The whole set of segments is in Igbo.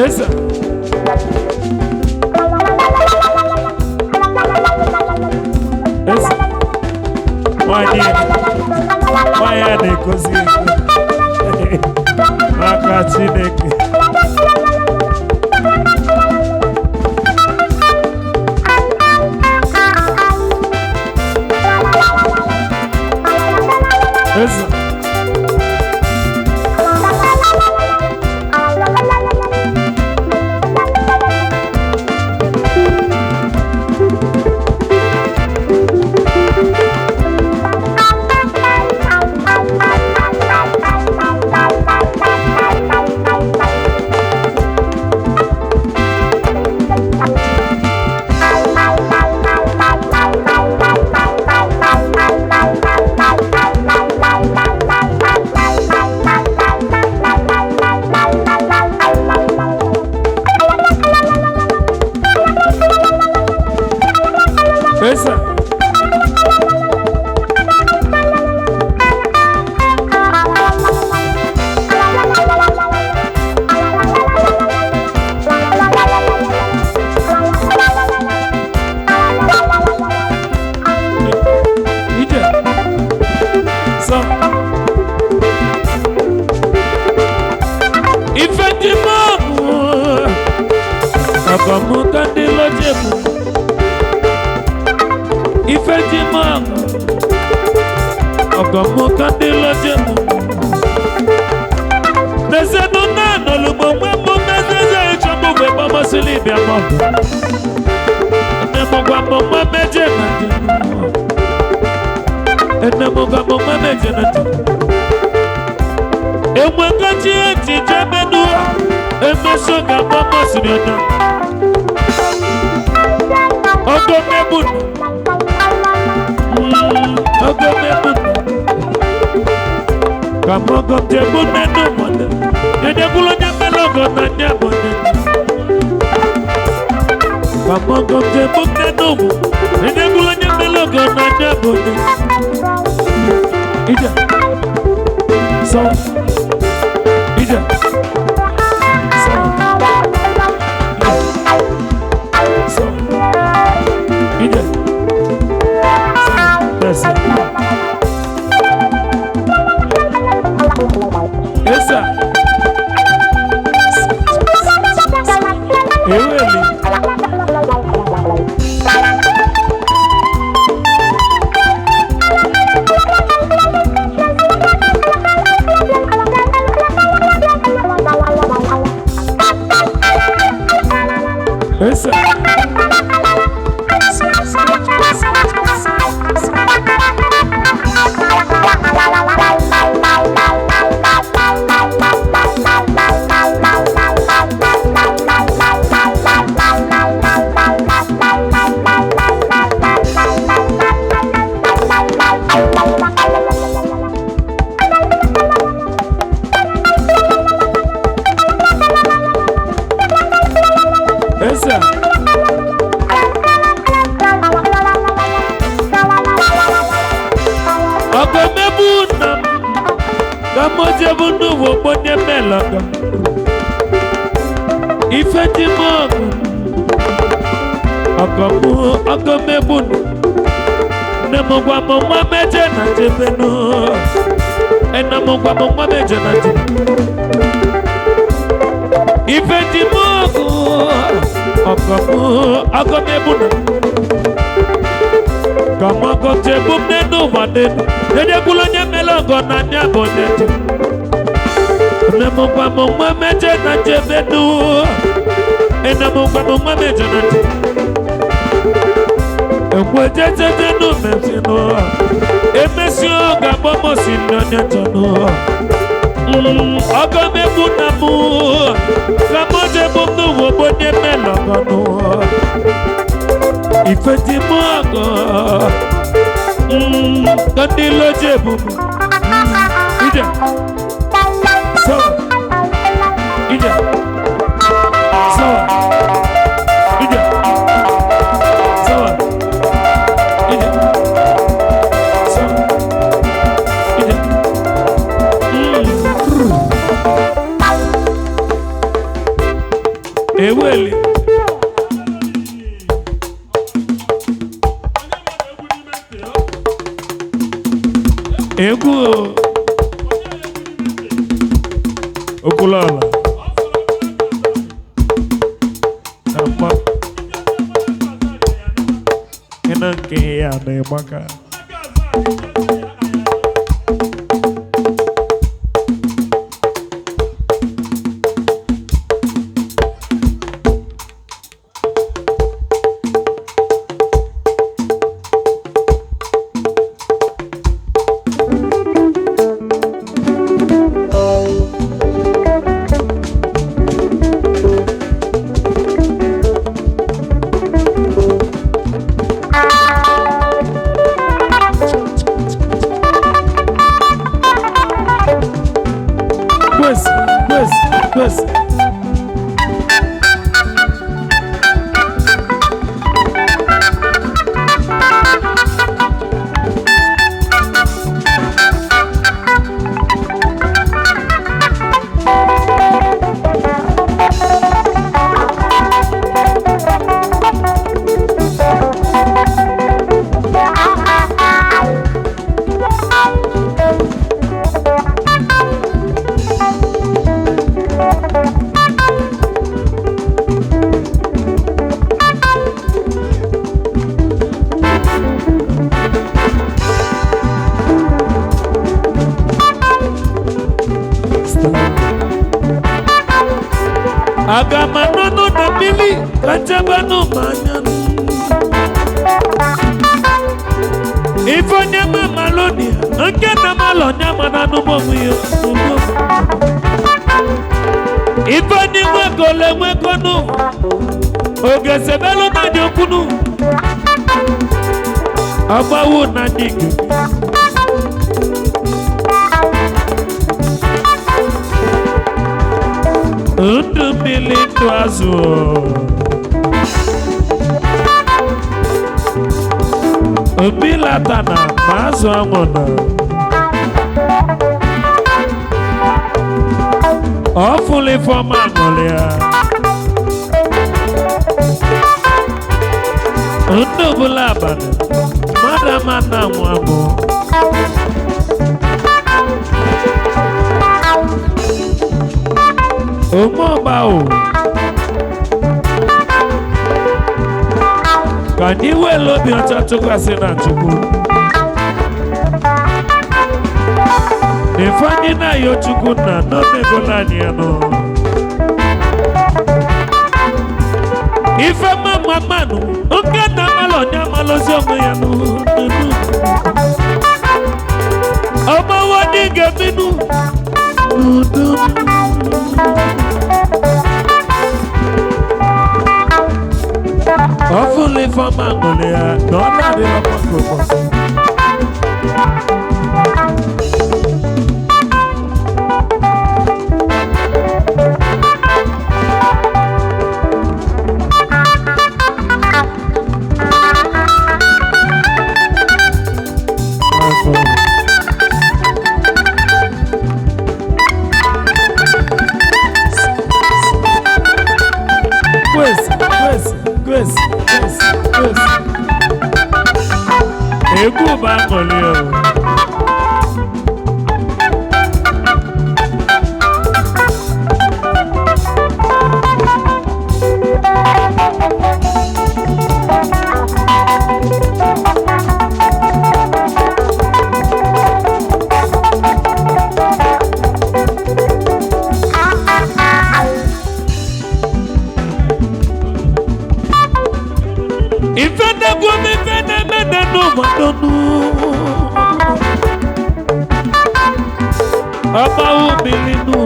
Esa. Esa. Wanya na-ekozi maka Chineke. Esa. Esa. Ogomoka de lojemu Nezenu na nolubo mwembo mezeze ichomu webo mosili bia mogo Enemogwa mongwa meje na jenu Enemogwa mongwa meje na jenu Emweka chieti jemenu Emesoga momo simiona Ogomebunu Kamogo tebune no mode Yede kulo nyamelogo na nyabode Kamogo tebune no mo Yede kulo nyamelogo na nyabode Ija So Ija So So Ija That's it. Yes, sir. Hey, really? Yes, sir. Kamoje bundu wo bonye meloga Ifeti mogu Akome bundu Nemogwa mongwa meje na jebenu Enamogwa mongwa meje na jebenu Ifeti mogu Akome bundu Kamogo tebu mnenu wadenu Yede kulo nye melogo na nyabonetu Nemogwa mongwa meje na jebenu Enamogwa mongwa meje na jebenu Ekwe jejetenu memsino Emesio gabomo sino nyatono Ogome bunamu Kamoje bumnu wobonye melogo no Ifeti mogo Kandilo jebu Ija So Ija So Ija So Ija So Ija eweli egwu okulala ama ina nke ya na-egbaka Yes. Agamanono na mili kachabano manyan Ifonya mamalonia Anke na malonya mananu momuyo Ifoni mwekole mwekonu Ogesebelo na nyokunu Abawu na nyigu Undu militu azu Ubilatana mazu amona Awfully for Mongolia Undu bulabana Madamana mwamu Omobao Kanyiwe lobi ochatuka sina chuku Nifanyi na yochuku na nonegolani ano Ife mama manu Unge na malo nyamalo ziongo yanu Oma wadige minu Hopefully for Mongolia, not that they are Grace. Egu Mongolia. Abawo bilinu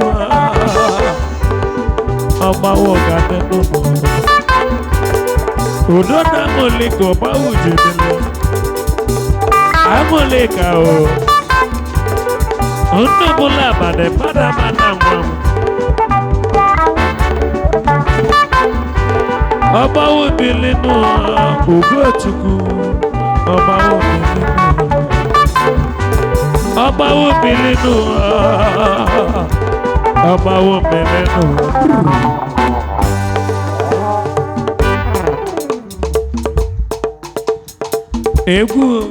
Abawo gadenu Udona moliko bawo jibile Amoleka o Undu bulabane padamana mwamu Abawo bilinu Ugochuku Abawo bilinu Abawo bilinu Abawo bilinu Egwu.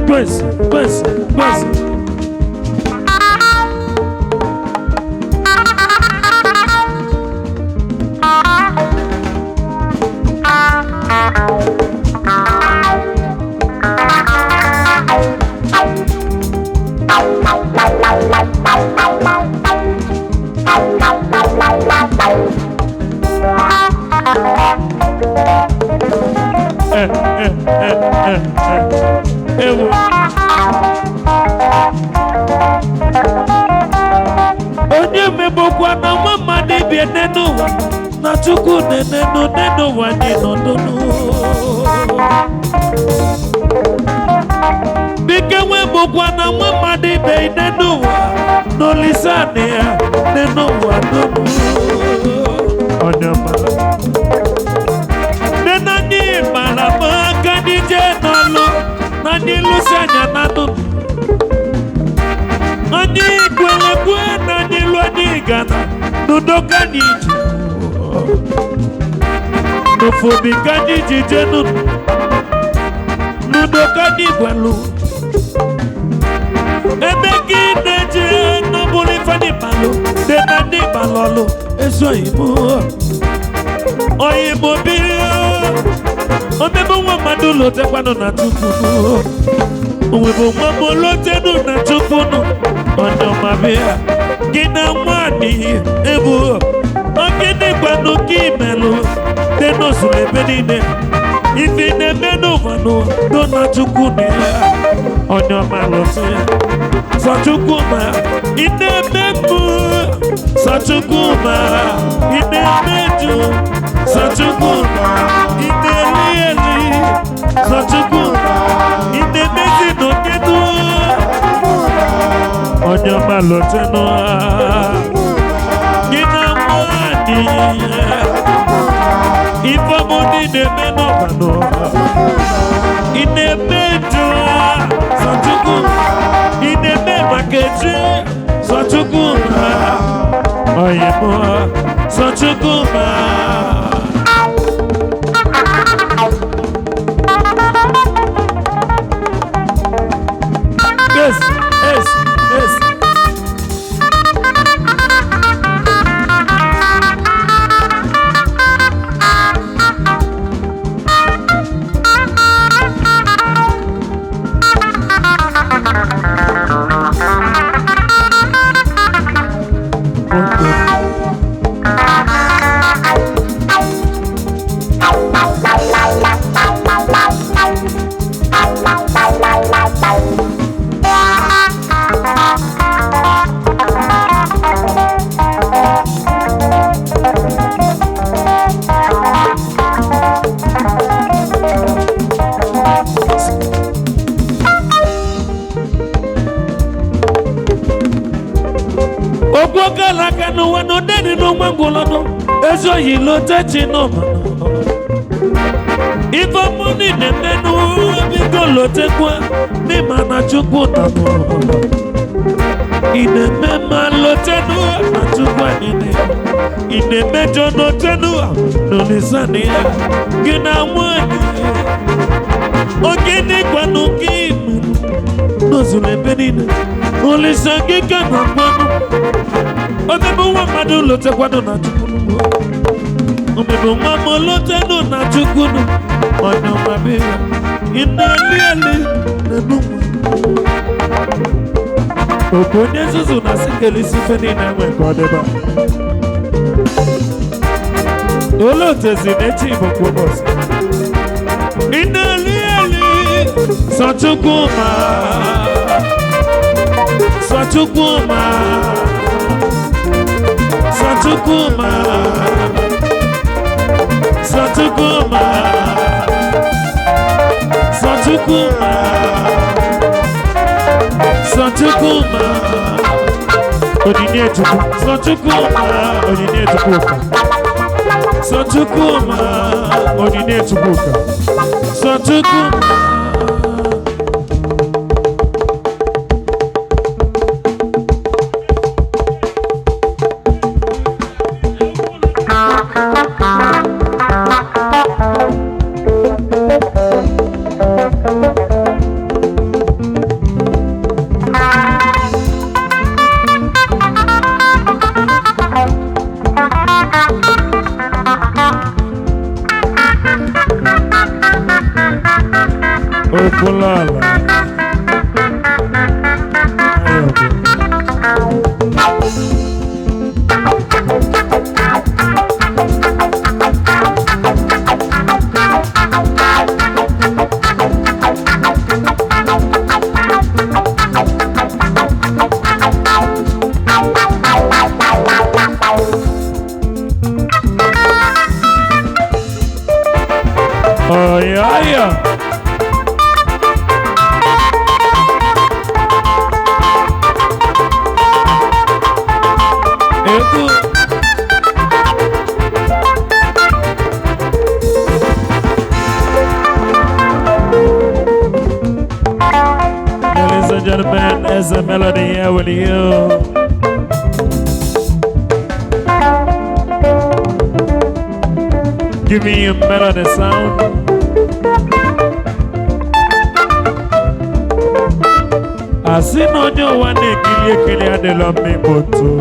Pues. Onye mebokwa na nwa mmadụ bie n'ụwa na Chukwu n'ụwa dị n'ọdụnụ bike nwebokwa na nwa mmadụ bie n'ụwa n'olisani ya n'ụwa dụnụ onye mara n'anyị mara ma aka n'ije n'ọlụ na anyị lụsi anya na dụnụ anyị kwelekwe na anyị lụ anyị gana n'udo ka anyị ji n'ofobi ka anyị ji je n'udo ka anyị gwelu ebe gị na-eje n'ọbụrụ ife anyị balụ dị na ndị balọlụ ezoghịbụ oyibo biri omebe nwa mmadụ lotekwanụ na Chukwu onwebe nwa m lotenu na Chukwu onye ọma bịa gị na nwanyị ebu ogene gbanụ gị melụ dị n'ozuru ebe niile ife na-eme n'ụvanụ do na Chukwu na ya onye ọma lụtụ ya sọ Chukwu ma ị na-eme mbụ sọ Chukwu ma ị na-eme jụ sọ Chukwu ma ị na-eli eli sọ Chukwu ma ị na-emezi n'okedu onye ọma lụtụnụ gị na nwanyị ife ọmụ dị na-eme n'ọbanụ ị na-eme jụ sọ Chukwu ị na-eme maka echi sọ Chukwu ma onye mụ sọ Chukwu ma yes. Ogwogala kanu wano deni no mangolano ezo yilo techi no mano Ifa muni nemenu bigolo tekwa ni mana Chukwu namo Ineme malotenu na Chukwu nini Ineme jono tenu no lisani ya Gina mwani Ogini kwa nukimu Nozule benine Olisangi kama kwanu Omebo wa madu lote kwanu na Chukwu Omebo wa molote no na Chukwu Ono mabira Inaliali Nenumu Okonye zuzu na sikeli sifeni na mwekodeba Olote zinechi mokobos Inaliali Sachukuma Sachukuma Sachukuma Sachukuma Sachukuma Sachukuma Odinetuku Sachukuma Odinetuku sọ Chukwuma onyinye Chukwuka sọ Chukwuma Okulala oh yeah. Ladies and gentlemen, there's a melody here with you. Give me a melody sound. I see no new one kill you they love me but too.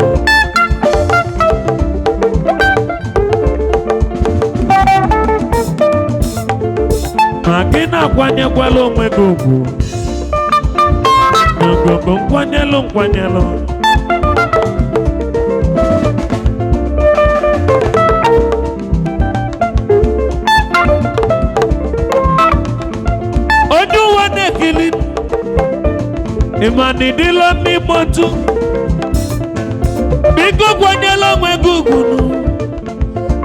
Magina kwanya kwalo mwegugu Mwegugu nkwanyelo Oju wane kili Imani dilo mi motu Bigo kwanyelo mwegugu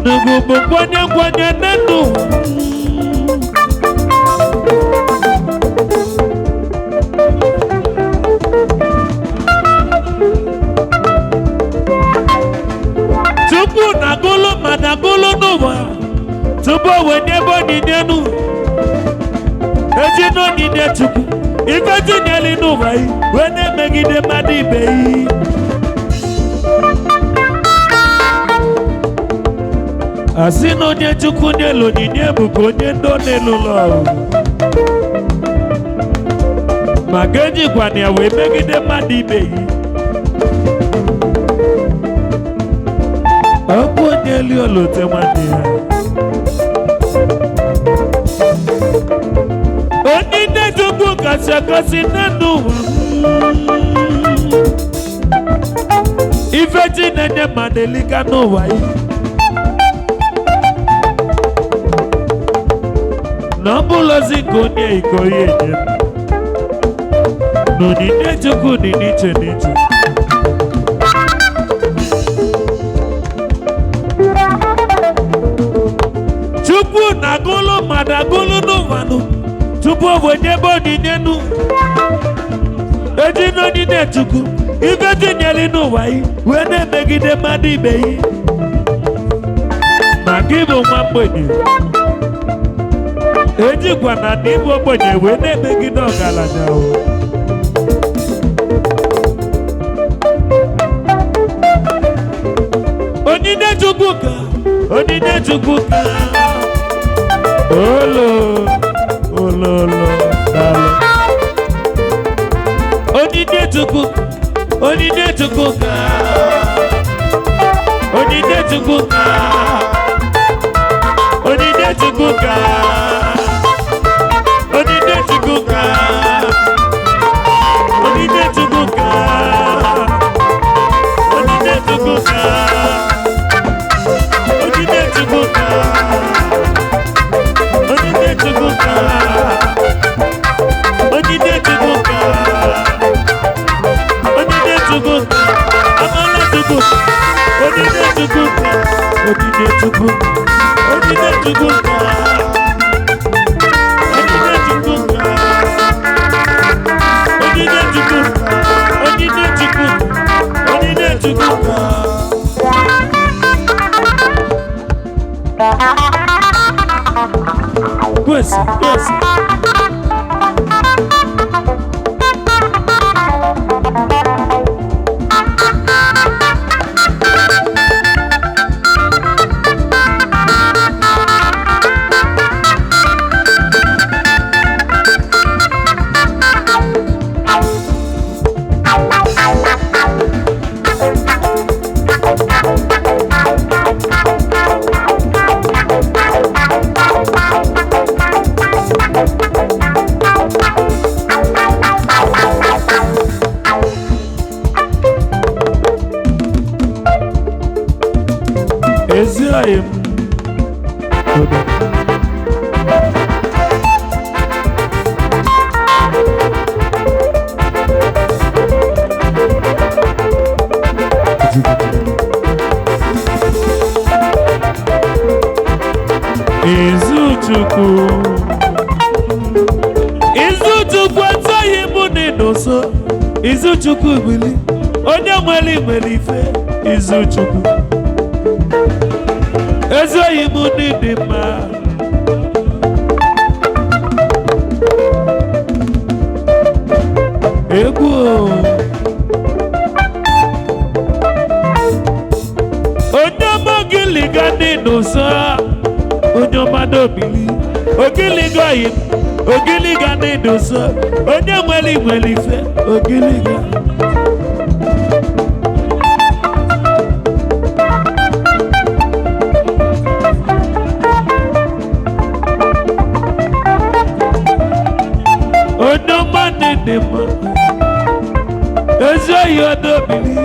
Nugubu kwanya nenu Tupu na golo madagolo nova Tupu wenye boni nenu Eji no nide tupu Ifeji nyeli nova Wene megide madibe Asino nye chuku nyelo nye buko nye ndo nelulo Mageji kwa nye we megide madibe Opo nyeli olote mwane Onine chuku kasi nenu Ifeji nenye madelika no wai Nambulo zingo nye iko yenye Nunine chuku ni niche Chupu na golo madagolo no vanu Chupu wenye boni nenu Eji no nine chuku Ifeji nyeli no wai Wene megide madibe Magibo mwambwenye Eji kwa na nibo mwenye wene megide ogalanya o Onine Chukwuka Olo dale Onine Chukwuka Onine Chukwuka Onine Chukwuka Onine Chukwuka Onine Chukwuka Onine Chukwuka Onine Chukwuka Onine Chukwuka Onine Chukwuka Onine Chukwuka Onine Chukwuka Amala Chukwuka Onine Chukwuka Onine Chukwuka Onine Chukwuka Onine Chukwuka Onine Chukwuka Onine Chukwuka Yes, yes. Ezraim Izuchukwu atọghị mụ n'ịnọsọ Izuchukwu bili onye nwere ife Izuchukwu ezoghị mụ n'ịdị mma egwu onye ọma ogiliga n'ịnọsọ onye ọma n'obili ogiliga n'ịnọsọ onye nwere ife ogiliga onye ọma n'ịdị mma ezoghị n'obili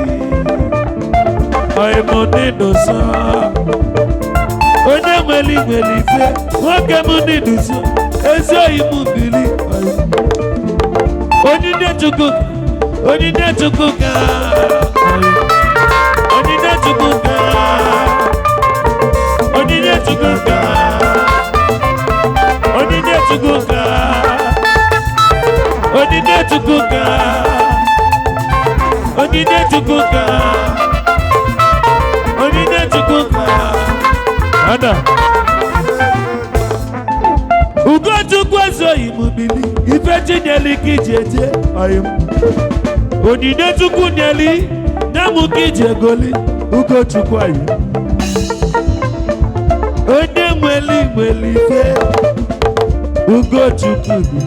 ọyịmụ n'ịnọsọ onye nwere ife nwoke m n'ịnọsọ ezoghị m bili onyinye Chukwu ka onyinye Chukwu ka onyinye Chukwu ka onyinye Chukwu ka onyinye Chukwu ka onyinye Chukwu ka onyinye Chukwu ka ada Ugochukwu ezoghị m bili ife chinyeli ka iji eje ọyị m onyinye Chukwu nyeli nyamụ ka iji egoli Ugochukwu anyị onye nwere ife Ugochukwu bi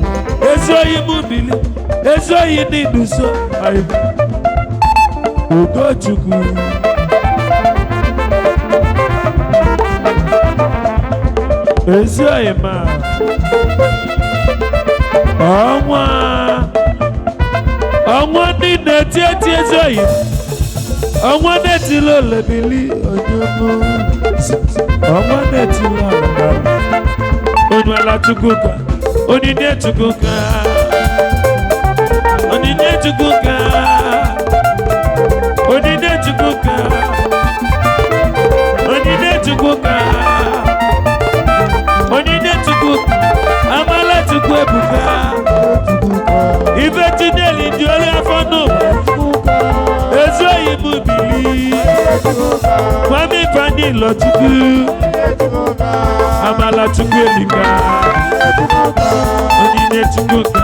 ezoghị m bili ezoghị n'ịnụso ọyị m Ugochukwu ezoghị m ọnwa ndị na-eti ezoghị ọnwa na-etili olebili ọnwa na-etili olebili onye ala Chukwu ka onyinye Chukwu ka onyinye Chukwu ka onyinye Chukwu ka onyinye Chukwu ka onyinye Chukwu amala Chukwu ebuka ife tinyeli dị olu afọ n'ụwa ezoghị m bili kwami Ifeanyi Ilochukwu amala Chukwu elika onyinye Chukwu ka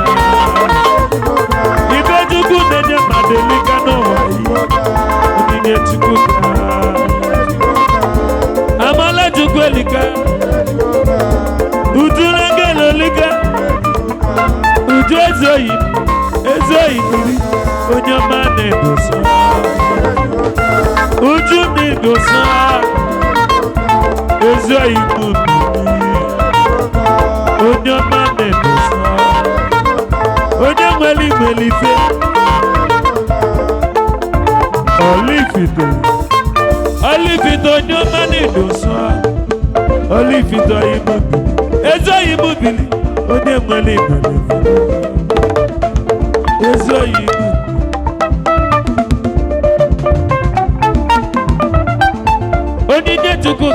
ife Chukwu na-enye mmadụ elika n'ụwa onyinye Chukwu ka amala Chukwu elika Uju na-egele olika Uju ezoghị bili onye ọma na-edosa Uju na-edosa ezoghị bili onye ọma na-edosa onye nwere ife Olifite onye ọma na-edosa Olifite ọyị m bili ezoghị m bili onye nwere ife ezoghị m onyinye Chukwu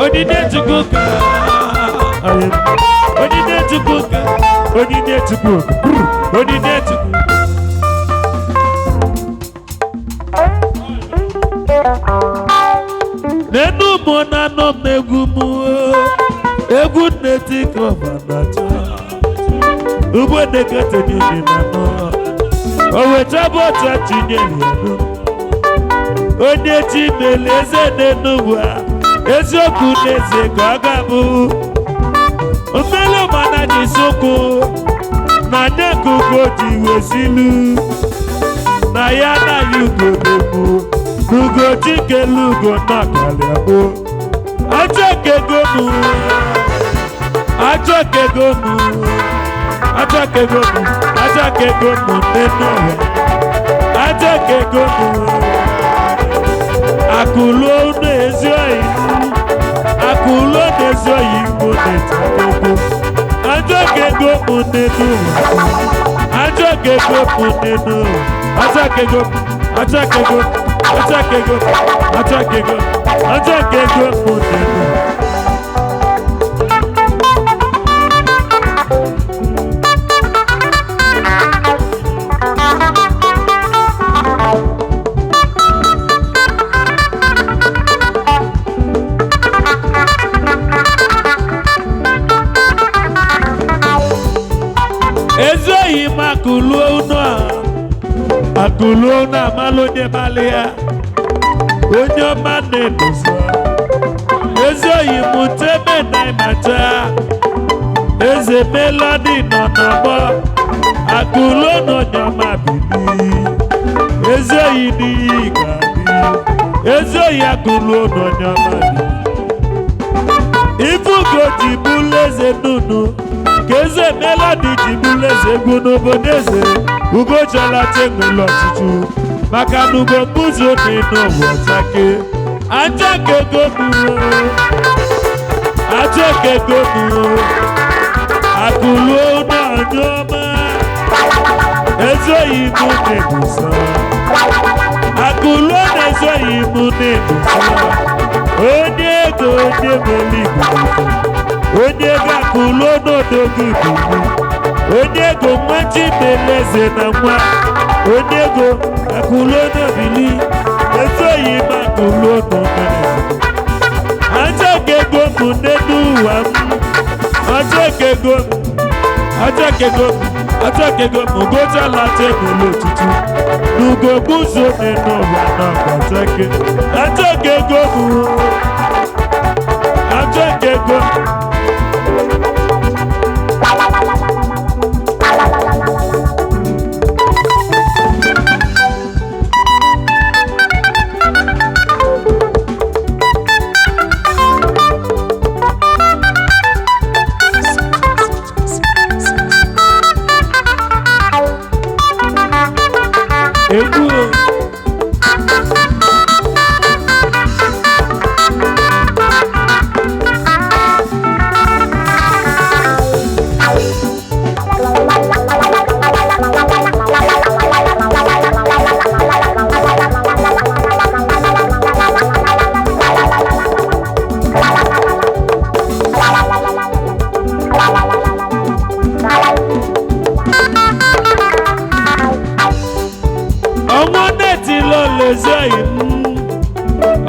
onyinye Chukwu ka onyinye Chukwu ka onyinye Chukwu onyinye Chukwu n'enu mụ na anọ m n'egwu m egwu nneti kọba na-achọ ugbo deketenyere na nọ o wetaba ọcha chinyere ya nọ onye chi mere eze n'ụwa eziokwu n'eze ka ọ ga-abụ omelu mana ji sokwu na nye ka ugo ji wesilu na ya anaghị ugo na-egbu n'ugo ji kele ugo na-akali abụ achọkegonu n'enu ụwa achọkegonu akụlo na-ezi oyi akụlo na-ezi oyi igbo na-etakegwu achọkegonu n'enu ụwa achọkegonu n'enu ụwa achọkegonu n'enu ezoghị m akụluo unu amalụ onye malị ya onye ọma na-edozi ezoghị m teme na ịmacha eze melodi nọ n'ọgbọ akụluo na onye ọma bili ezoghị n'iyi ga-adị ezoghị akụluo na onye ọma bili ifugo ji bụlụ eze nnụnụ ka eze melodi ji bụlụ eze egwu n'obodo eze ugochalacha enwere ọchịchị maka na ugo mbuzo dị n'ụwa ọchake achakegomụ akụluo n'anya ọma ezoghị m na-ebusa akụluo na ezoghị m na-ebusa onye ego onye mere igbo onye ego akụluo n'odogo igbo onye ego nwachi meleze na nwa onye ego akụluo n'obili ezoghị m akụluo n'omere achọkegomụ n'elu ụwa m achọkegomụ gochalata enwere otutu n'ugo gbuzo n'elu ụwa na ọgbachake achọkegomụ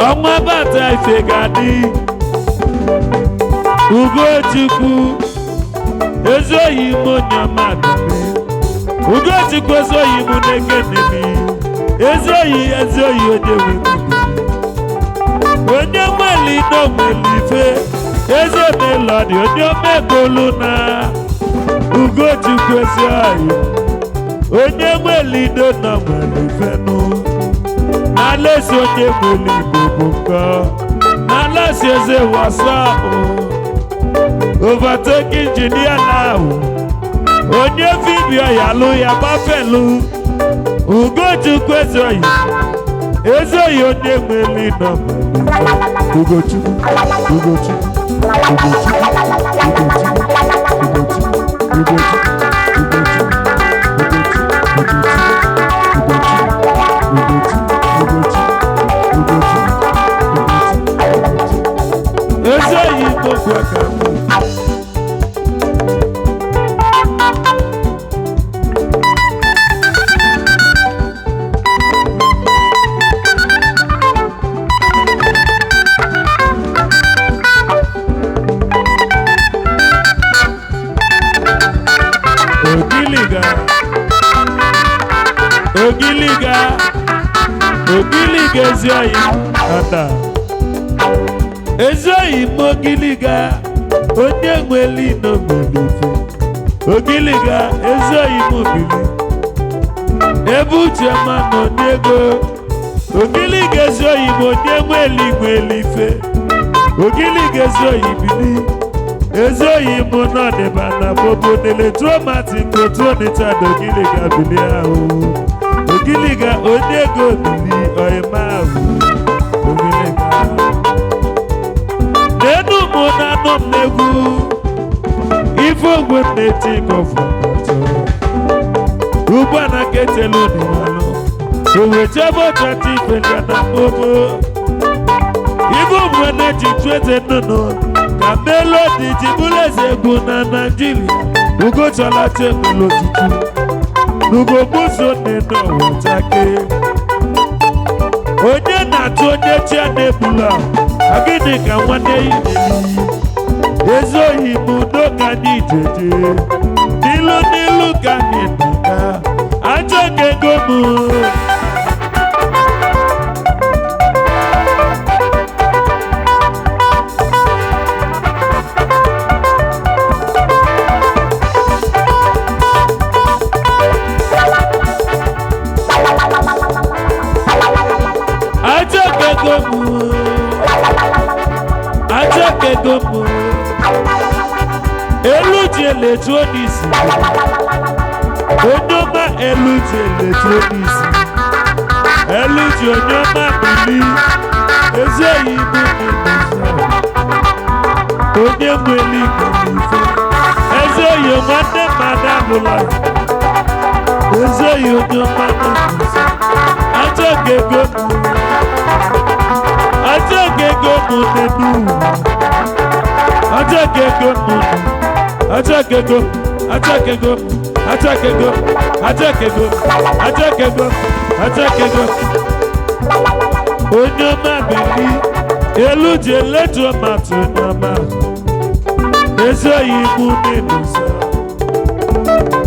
ọnwa bata ife ga-adị Ugochukwu ezoghị m onye ọma dame Ugochukwu ezoghị m n'ekenemi ezoghị onye nwere onye nweli n'onweli ife eze melodi onye omegolu na Ugochukwu ezoghị onye nweli n'onweli ife nụ Alesi onye nwere igbo bụ nkọ Alesi eze wasapụ overtake injinia now onye vidio ya lụ ya gbafelu Ugochukwu ezoghị onye nwere nọ Ugochukwu ezoghị okwu aka ogiliga ogiliga ogiliga ezoyi ada ezoyi mogiliga onye nweli n'ogbelife ogiliga ezoyi mobili ebe uche ma nọ n'ego ogiliga ezoyi m onye nwelife ogiliga ezoyi bili ezoyi m n'ọdịba na bobo n'eletromatik otu onịcha na ogiliga bili ahụ ogiliga onye ego bili ọyịma ahụ ogiliga n'enu mụ na anọ m n'egwu ife ogwe m na-eti kọfọ ugbu a na ketelu n'ịmalụ owechebe ọchọchị ifelia na bobo ife ogwe na-eji twete nnụnụ ka melodi ji bụrụ eze egwu na Naịjirịa ugochola tebụl otutu n'ugogbuso nene ọwọchake onye na-atụ onye chi a na-ebulu agịnị ka nwanne ya ezoghị m udo ka anyị jeje n'ilu ka anyị naka ajọ ka ego m Ajakegomu Eluji elektronisi Onyoma eluji elektronisi Eluji onyoma bili Ezeyi ibu n'ibuzo Onye mweli kwelife Ezeyi omande madabula Ezeyi onyoma n'ibuzo Ajakegomu Ajakegomu nenu Ajakegomu Ajakegomu Ajakegomu Ajakegomu Ajakegomu Ajakegomu Ajakegomu Onyoma bili Eluji eletromat onyoma Ezoyi ibu n'ibuzo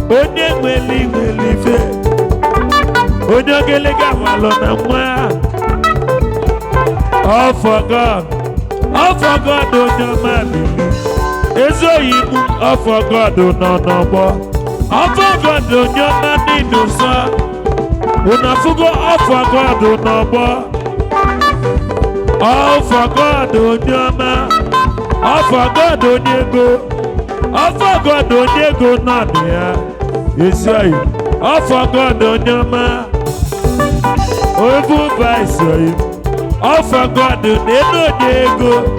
Onye nwelife Onye ogelega walọ na nwa All for God onyoma bili ezoyi mu all for God n'ọnọgbọ all for God onyoma n'inuso unafugo all for God n'ọgbọ all for God onyoma all for God onyego all for God onyego n'ọdị ya ezoyi all for God onyoma ovu vice all for God n'elu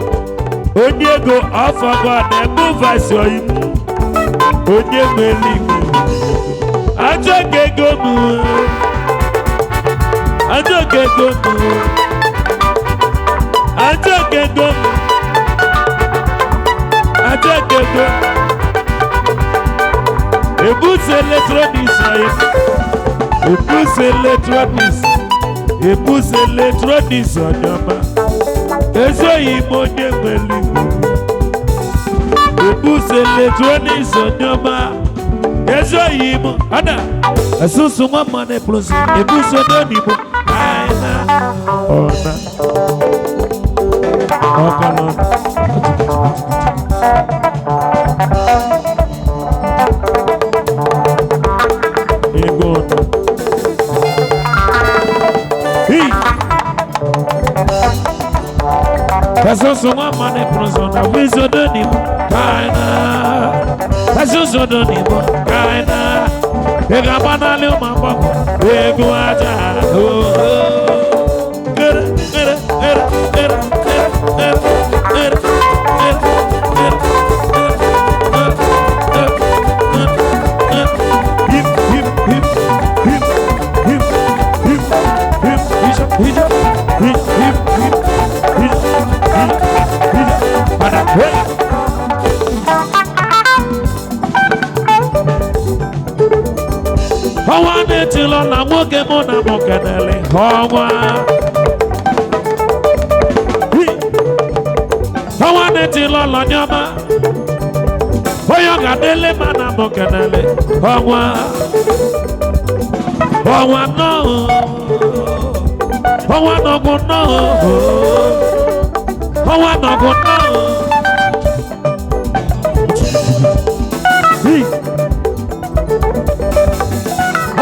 onye ego all for God ebu vice oyimu onye nwere igwe Ajakegomu Ebuso electronics onyoma ezoyi m onye nwere igwe Ebuso electronics onyoma ezoyi m ada asusu nwa mmanụ eplosi ebuso n'onigbo aina ọna ọkọlọ ego ọna Asusu nwa mmanụ eplosi na wizo n'onigbo aina asusu n'onigbo aina Ega banali umamboko ego aja Ọnwa na-etilo na nwoke mụ na mụ kenele ọnwa na-etilo lọnyọma onye ga-adịle mana m kenele ọnwa nọ ọnwa nọgụ nọ ọnwa nọgụ nọ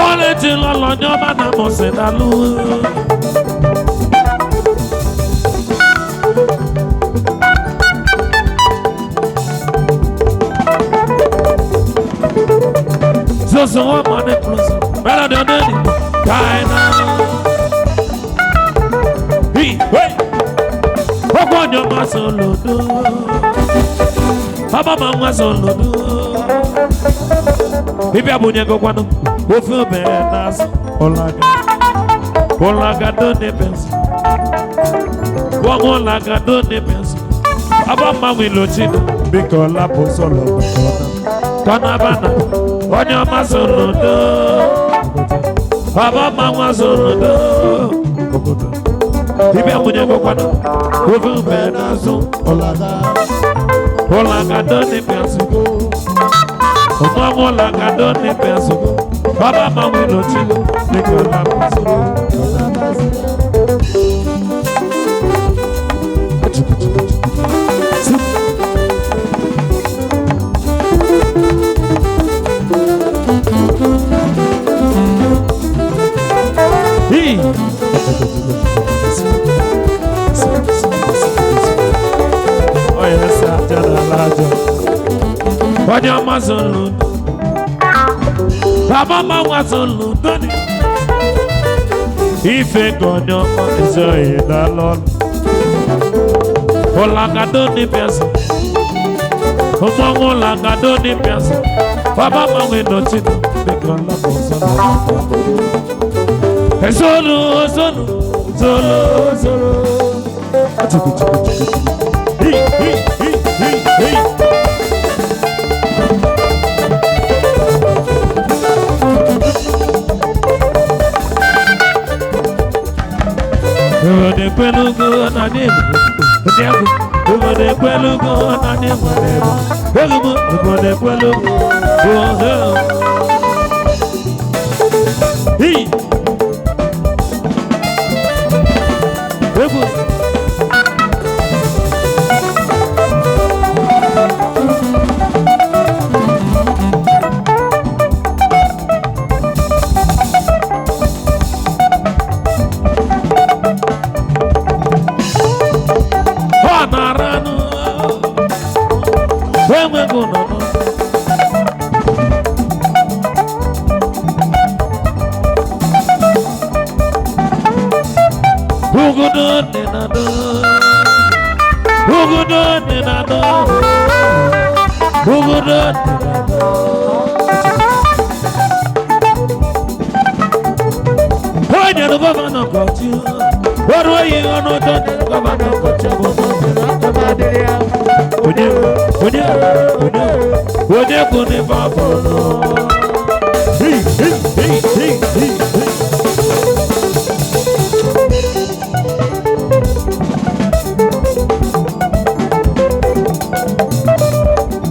ọrịa ji lọlọ nye ọma na mụsị dalụ so one money plus better than any kind hey what on your muscle do Papa mama solo do Bibi abunye go kwano o feel better olaga do ne pens Wongo laga do ne pens Aba mawi lo chido because la po solo kana bana onye ọma soro do baba mama soro do ibi amunye gokwado ofu be nazo olaga do ni pensu omo olaga do ni pensu baba mama lo chilo nikola soro Oh yes, I tell a lot. What your muscle? Baba mama solo doni. Ife konyo iso idalon. Olaga doni piasa. Omo olaga doni piasa. Baba mama no chito. Bekola bosolo. Solo, solo, solo, solo. Hey, hey, hey, hey, hey. The Pelugo and I did. The Pelugo and I did. The Pelugo. Hey. What were you on the governor? Would you put it up?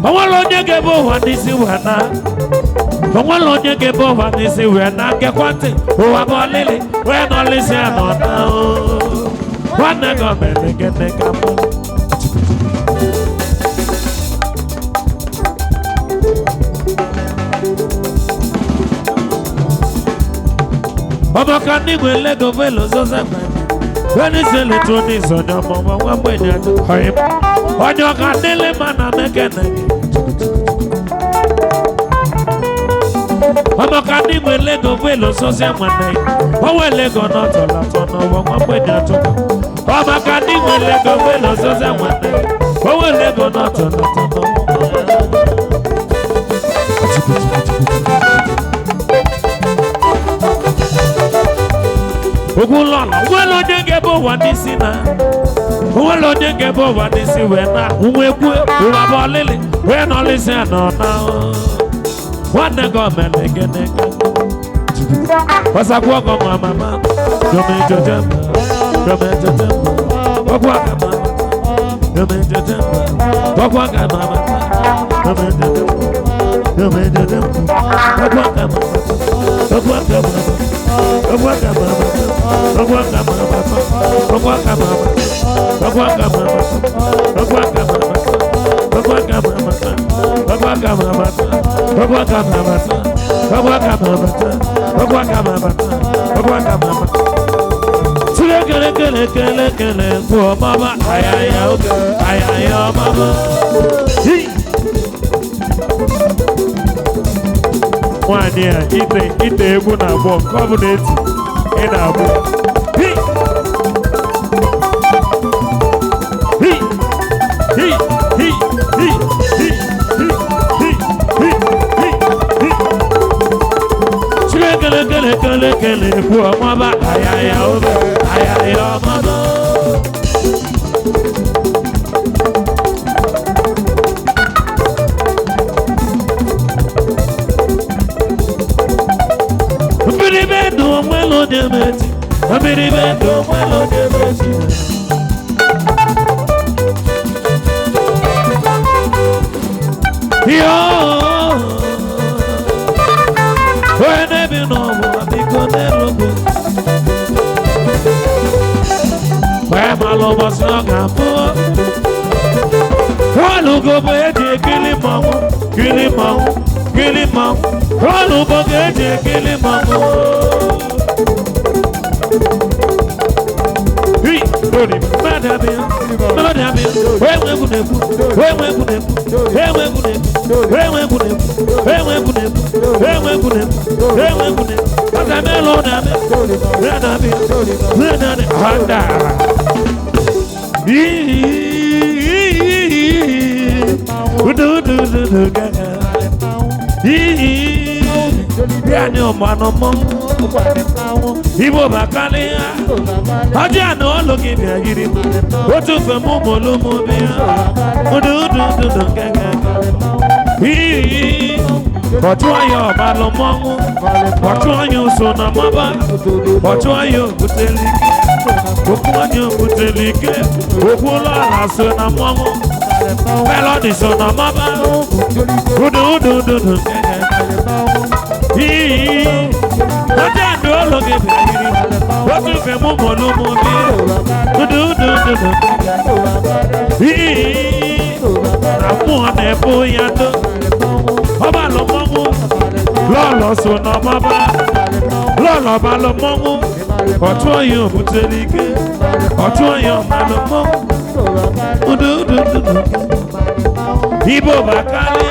I want to get over this one. I want to get over this one. I get one thing. Oh, I'm a lily. When I listen on now. One I got me get the couple. Omo kan ni we lego velo so seven. When it's electronics on your mama, one way to him. On your candle, man, I'm making Omo kan ni we lego velo so seven. Oh, we lego not a lot on one way to Omo kan ni we lego velo so seven. Oh, we lego not a lot on Ogulala, well on your gable one is in a well on your gable one is in when I will lily when all is now. One government again. Was I walk on my mama? Don't make your jump. Don't make your jump. Walk on my mama. Don't make your jump. Walk on my mama. Nwanyị a ite egwu na-agbọ nke ọ bụla eti ị na-agbọ kele egwu ọmaba ayaya obe ayaya ọmaba Ibo bakale ya Aja no logi bi agiri O tu fe mo molo mo bi ya Odu keke Otu ayo ba lo mongu Otu ayo so na maba Otu ayo butelike Oku ayo butelike Oku lo ala so na mongu Melody so na maba Odu keke Aja no logi bi agiri O tu fe mo molo mo bi Odu Amu ane bo yado Oba lo mongu Lolo so na maba Lolo ba lo mongu Otu ayo butelike Otu ayo ma lo mongu Odu Ibo bakale